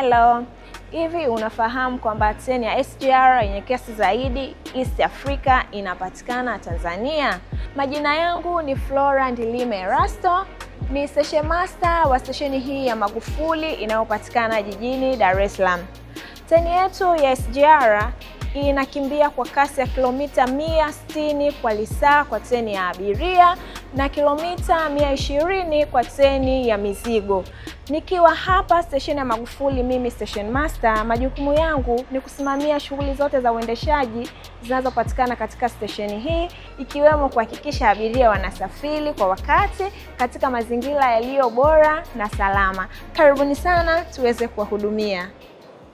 Hello. Hivi unafahamu kwamba treni ya SGR yenye kasi zaidi East Africa inapatikana Tanzania? Majina yangu ni Flora Ndilime Erasto, ni station master wa stesheni hii ya Magufuli inayopatikana jijini Dar es Salaam. Treni yetu ya SGR inakimbia kwa kasi ya kilomita 160 kwa lisaa kwa treni ya abiria na kilomita 120 kwa treni ya mizigo. Nikiwa hapa stesheni ya Magufuli, mimi station master, majukumu yangu ni kusimamia shughuli zote za uendeshaji zinazopatikana katika stesheni hii, ikiwemo kuhakikisha abiria wanasafiri kwa wakati katika mazingira yaliyo bora na salama. Karibuni sana tuweze kuwahudumia.